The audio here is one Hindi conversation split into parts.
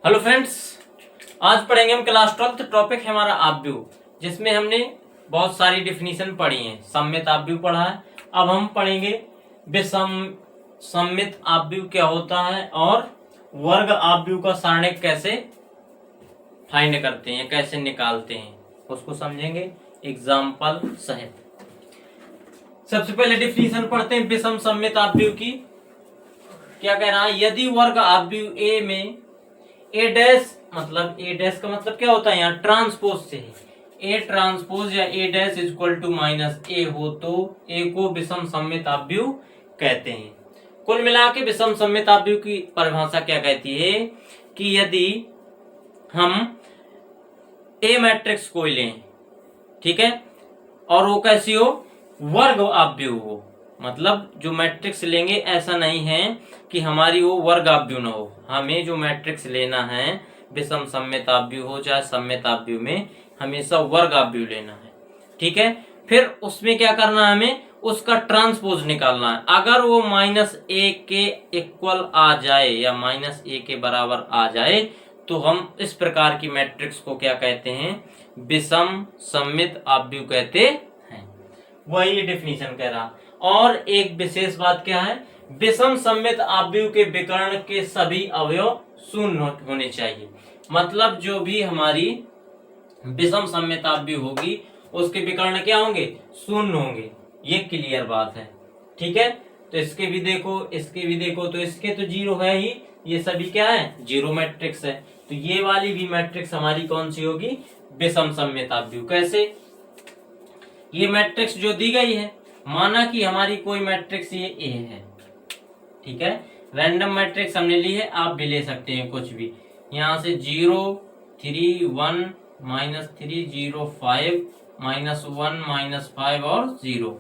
हेलो फ्रेंड्स, आज पढ़ेंगे हम क्लास 12 टॉपिक है हमारा आव्यूह, जिसमें हमने बहुत सारी डिफिनीशन पढ़ी हैं। सममित आव्यूह पढ़ा है। अब हम पढ़ेंगे विषम सममित आव्यूह क्या होता है और वर्ग आव्यूह का सारणिक कैसे फाइंड करते हैं, कैसे निकालते हैं, उसको समझेंगे एग्जाम्पल सहित। सबसे पहले डिफिनीशन पढ़ते हैं विषम सममित आव्यूह की। क्या कह रहा है? यदि वर्ग आव्यूह ए में ए डैश का मतलब क्या होता है? यहाँ ट्रांसपोज से है। ए ट्रांसपोज या ए डैश इक्वल टू माइनस ए हो तो ए को विषम सममित आव्यूह कहते हैं। कुल मिला के विषम सममित आव्यूह की परिभाषा क्या कहती है कि यदि हम ए मैट्रिक्स को लें, ठीक है, और वो कैसी हो? वर्ग आव्यूह हो। मतलब जो मैट्रिक्स लेंगे ऐसा नहीं है कि हमारी वो वर्ग आव्यूह न हो। हमें जो मैट्रिक्स लेना है विषम सममित आव्यूह हो चाहे सममित आव्यूह में, हमेशा वर्ग आव्यूह लेना है, ठीक है। फिर उसमें क्या करना है? हमें उसका ट्रांसपोज निकालना है। अगर वो माइनस ए के इक्वल आ जाए या माइनस ए के बराबर आ जाए तो हम इस प्रकार की मैट्रिक्स को क्या कहते हैं? विषम सममित आव्यूह कहते हैं। वही डिफिनीशन कह रहा। और एक विशेष बात क्या है? विषम सममित आव्यूह के विकर्ण के सभी अवयव शून्य होने चाहिए। मतलब जो भी हमारी विषम सममित आव्यूह होगी उसके विकर्ण क्या होंगे? शून्य होंगे। ये क्लियर बात है, ठीक है। तो इसके भी देखो, इसके भी देखो, तो इसके तो जीरो है ही, ये सभी क्या है? जीरो मैट्रिक्स है। तो ये वाली भी मैट्रिक्स हमारी कौन सी होगी? विषम सममित आव्यूह। कैसे? ये मैट्रिक्स जो दी गई है, माना कि हमारी कोई मैट्रिक्स ये ए है, ठीक है। रैंडम मैट्रिक्स हमने ली है, आप भी ले सकते हैं कुछ भी। यहाँ से 0 3 1 -3 0 5 -1 -5 और 0।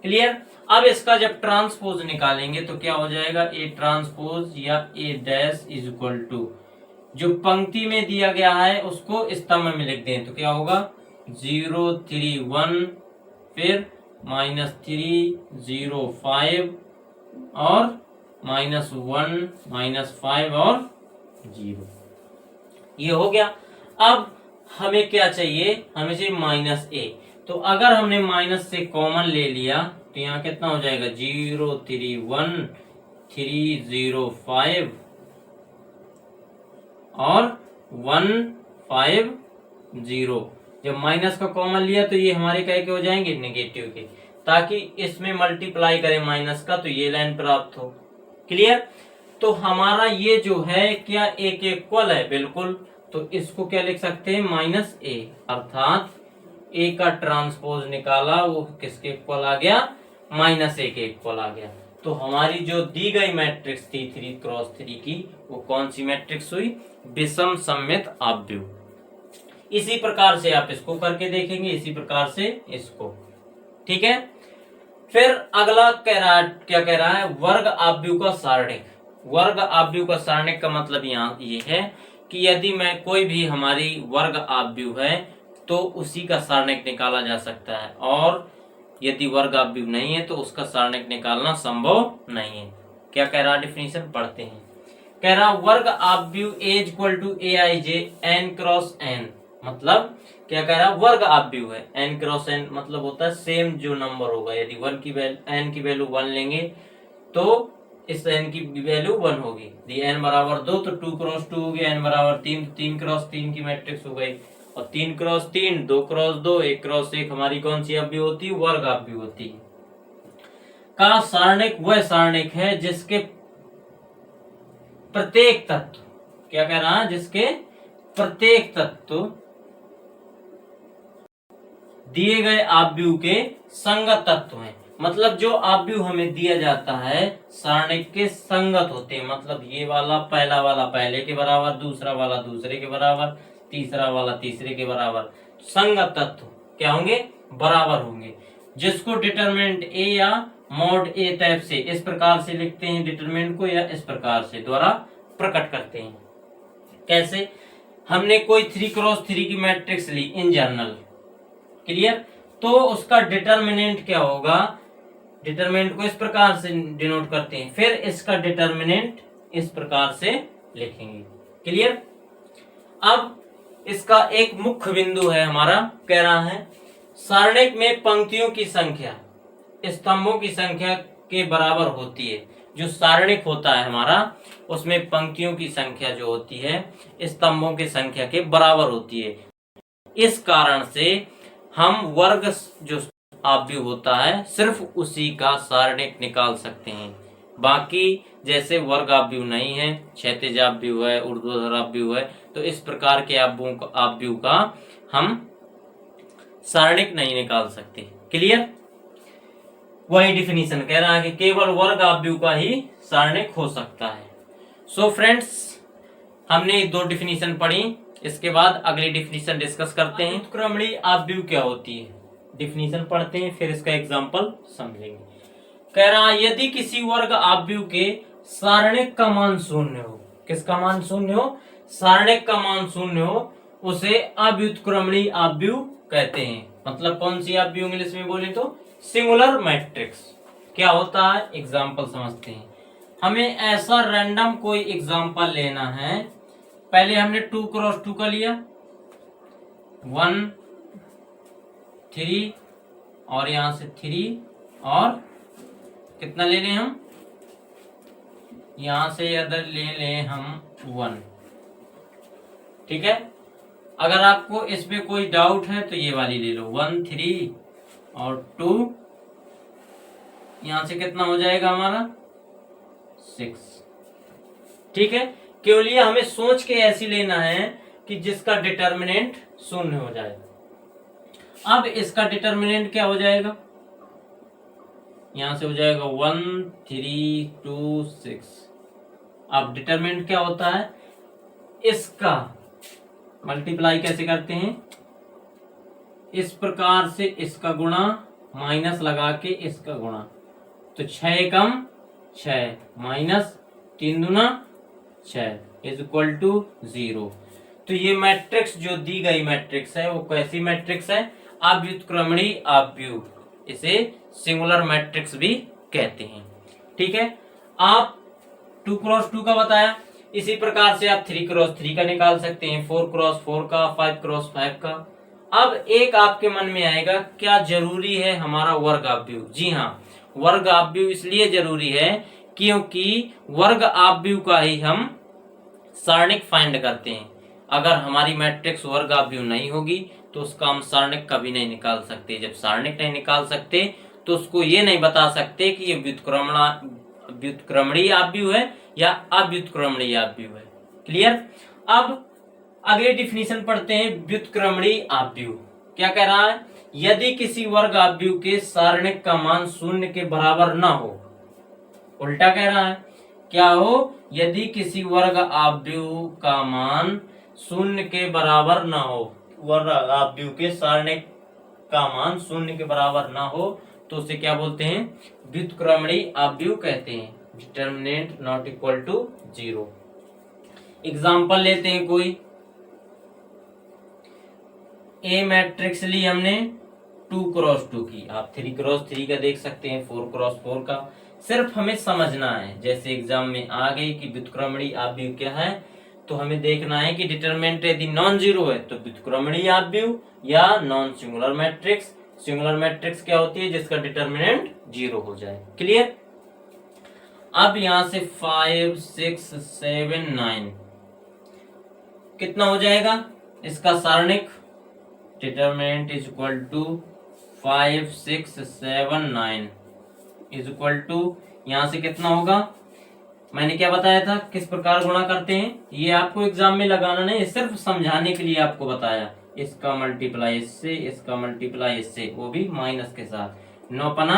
क्लियर? अब इसका जब ट्रांसपोज निकालेंगे तो क्या हो जाएगा? ए ट्रांसपोज या ए डैश इज इक्वल टू जो पंक्ति में दिया गया है उसको स्तंभ में लिख दें तो क्या होगा? 0 3 1 फिर -3 0 5 और -1 -5 और 0। ये हो गया। अब हमें क्या चाहिए? हमें चाहिए माइनस ए। तो अगर हमने माइनस से कॉमन ले लिया तो यहाँ कितना हो जाएगा? 0 3 1 3 0 5 और 1 5 0। जब माइनस का कॉमन लिया तो ये हमारे क्या के हो जाएंगे? नेगेटिव के, ताकि इसमें मल्टीप्लाई करें माइनस का तो ये लाइन प्राप्त हो। क्लियर? तो हमारा ये जो है क्या ए के इक्वल है? बिल्कुल। तो इसको क्या लिख सकते हैं? माइनस ए। अर्थात ए का ट्रांसपोज निकाला वो किसके इक्वल आ गया? माइनस ए के इक्वल आ गया। तो हमारी जो दी गई मैट्रिक्स थी 3x3 की, वो कौन सी मैट्रिक्स हुई? विषम सममित आव्यूह। इसी प्रकार से आप इसको करके देखेंगे, इसी प्रकार से इसको, ठीक है। फिर अगला कह रहा है, क्या कह रहा है? वर्ग आव्यूह का सारणिक। वर्ग आव्यूह का सारणिक का मतलब यहाँ ये है कि यदि मैं कोई भी हमारी वर्ग आव्यूह है तो उसी का सारणिक निकाला जा सकता है, और यदि वर्ग आव्यूह नहीं है तो उसका सारणिक निकालना संभव नहीं है। क्या कह रहा? डिफिनीशन पढ़ते हैं। कह रहा वर्ग आव्यूह A equal to A I J N cross N. मतलब क्या कह रहा? वर्ग आव्यूह है। n क्रॉस n मतलब होता है सेम जो नंबर होगा। यदि n की वैल्यू 1 लेंगे तो इस n की वैल्यू 1 होगी। यदि n बराबर 2 तो 2 क्रॉस 2 हो गया, n बराबर 3 तो 3 क्रॉस 3 की मैट्रिक्स हो गई। और 3 क्रॉस 3 2 क्रॉस 2 1 क्रॉस 1 हमारी कौन सी आव्यूह होती है? वर्ग आव्यूह होती है। का सारणिक वह सारणिक है जिसके प्रत्येक तत्व, क्या कह रहा है? जिसके प्रत्येक तत्व दिए गए आव्यूह के संगत तत्व हैं। मतलब जो आव्यूह हमें दिया जाता है सारणिक के संगत होते हैं। मतलब ये वाला पहला वाला पहले के बराबर, दूसरा वाला दूसरे के बराबर, तीसरा वाला तीसरे के बराबर। संगत तत्व क्या होंगे? बराबर होंगे। जिसको डिटरमिनेंट ए या मॉड ए टाइप से इस प्रकार से लिखते हैं डिटरमिनेंट को, या इस प्रकार से द्वारा प्रकट करते हैं। कैसे? हमने कोई 3x3 की मैट्रिक्स ली इन जनरल। क्लियर? तो उसका डिटरमिनेंट क्या होगा? डिटरमिनेंट को इस प्रकार से डिनोट करते हैं, फिर इसका डिटरमिनेंट इस प्रकार से लिखेंगे। क्लियर। अब इसका एक मुख्य बिंदु है हमारा, कह रहा है सारणिक में पंक्तियों की संख्या स्तंभों की संख्या के बराबर होती है। जो सारणिक होता है हमारा उसमें पंक्तियों की संख्या जो होती है स्तंभों की संख्या के बराबर होती है। इस कारण से हम वर्ग जो आव्यूह होता है सिर्फ उसी का सारणिक निकाल सकते हैं। बाकी जैसे वर्ग आव्यूह नहीं है, क्षैतिज आव्यूह है, ऊर्ध्वाधर आव्यूह है, तो इस प्रकार के आव्यूह का हम सारणिक नहीं निकाल सकते। क्लियर। वही डिफिनीशन कह रहा है कि केवल वर्ग आव्यूह का ही सारणिक हो सकता है। सो फ्रेंड्स, हमने 2 डिफिनीशन पढ़ी। इसके बाद अगली डिफिनीशन डिस्कस करते हैं। व्युत्क्रमणीय आव्यूह क्या होती है, डिफिनीशन पढ़ते हैं, फिर इसका एग्जांपल समझेंगे। कह रहा है यदि किसी वर्ग आव्यूह के सारणिक का मान 0 हो, किसका मान 0 हो, सारणिक का मान 0 हो, उसे अव्युत्क्रमणीय आव्यूह कहते हैं। मतलब कौन सी आव्यूह इंग्लिश में बोले तो सिंगुलर मैट्रिक्स। क्या होता है एग्जांपल समझते हैं। हमें ऐसा रैंडम कोई एग्जांपल लेना है। पहले हमने 2 क्रॉस 2 का लिया, 1 3 और यहां से 3 और कितना ले लें हम, यहां से इधर ले लें हम 1। ठीक है। अगर आपको इसमें कोई डाउट है तो ये वाली ले लो, 1 3 और 2, यहां से कितना हो जाएगा हमारा 6। ठीक है। केवल ये हमें सोच के ऐसी लेना है कि जिसका डिटर्मिनेंट 0 हो जाए। अब इसका डिटर्मिनेंट क्या हो जाएगा, यहां से हो जाएगा 1 3 2 6। अब डिटर्मिनेंट क्या होता है, इसका मल्टीप्लाई कैसे करते हैं, इस प्रकार से इसका गुणा माइनस लगा के इसका गुणा, तो 6 कम 6 माइनस 3 दूना 6 इज इक्वल टू 0। तो ये मैट्रिक्स जो दी गई मैट्रिक्स है वो कैसी मैट्रिक्स है, अव्युत्क्रमणीय आव्यूह, इसे सिंगुलर मैट्रिक्स भी कहते हैं। ठीक है। आप 2 क्रॉस 2 का बताया, इसी प्रकार से आप 3 क्रॉस 3 का निकाल सकते हैं, 4 क्रॉस 4 का, 5 क्रॉस 5 का। अब एक आपके मन में आएगा, क्या जरूरी है हमारा वर्ग आव्यूह? जी हाँ, वर्ग आव्यूह इसलिए जरूरी है क्योंकि वर्ग आव्यूह का ही हम सारणिक फाइंड करते हैं। अगर हमारी मैट्रिक्स वर्ग आव्यूह नहीं होगी तो उसका हम सारणिक कभी नहीं निकाल सकते। जब सारणिक नहीं निकाल सकते तो उसको ये नहीं बता सकते कि ये व्युत्क्रमणीय आव्यूह है या अव्युत्क्रमणीय आव्यूह है। क्लियर। अब अगले डिफिनीशन पढ़ते हैं, व्युत्क्रमणीय आव्यूह क्या कह रहा है, यदि किसी वर्ग आव्यूह के सारणिक का मान 0 के बराबर ना हो, उल्टा कह रहा है, क्या हो, यदि किसी वर्ग आव्यूह का मान 0 के बराबर ना हो, वर्ग आव्यूह के सारणिक का मान 0 के बराबर ना हो तो उसे क्या बोलते हैं, व्युत्क्रमणीय आव्यूह कहते हैं। Determinant not equal to 0। Example लेते हैं कोई, ए मैट्रिक्स ली हमने 2 क्रॉस 2 की, आप 3 क्रॉस 3 का देख सकते हैं, 4 क्रॉस 4 का। सिर्फ हमें समझना है, जैसे एग्जाम में आ गई कि व्युत्क्रमणीय आव्यूह क्या है, तो हमें देखना है कि डिटरमिनेंट यदि नॉन जीरो है तो व्युत्क्रमणीय आव्यूह या non singular matrix. Singular matrix क्या होती है, जिसका डिटरमिनेंट 0 हो जाए। क्लियर। अब यहां से 5 6 7 9 कितना हो जाएगा इसका सारणिक, determinant is equal to 5 6 7 9 is equal to, यहां से कितना होगा, मैंने क्या बताया था किस प्रकार गुणा करते हैं, ये आपको एग्जाम में लगाना नहीं, सिर्फ समझाने के लिए आपको बताया। इसका मल्टीप्लाई इससे, इसका मल्टीप्लाई इससे, वो भी माइनस के साथ। 9 पना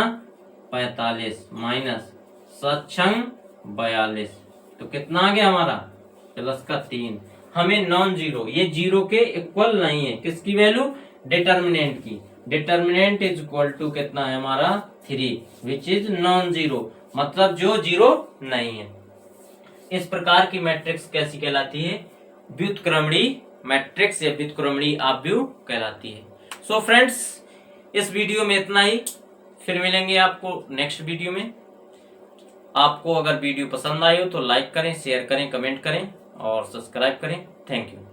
45 माइनस 7 42, तो कितना आ गया हमारा प्लस का 3। हमें नॉन जीरो, ये जीरो के इक्वल नहीं है, किसकी वैल्यू, डिटर्मिनेंट की। डिटर्मिनेंट इज इक्वल टू कितना है हमारा 3, विच इज नॉन जीरो, मतलब जो जीरो नहीं है। इस प्रकार की मैट्रिक्स कैसी कहलाती है, व्युत्क्रमणीय मैट्रिक्स या व्युत्क्रमणीय आव्यूह कहलाती है। सो फ्रेंड्स, इस वीडियो में इतना ही, फिर मिलेंगे आपको नेक्स्ट वीडियो में। आपको अगर वीडियो पसंद आए हो तो लाइक करें, शेयर करें, कमेंट करें और सब्सक्राइब करें। Thank you.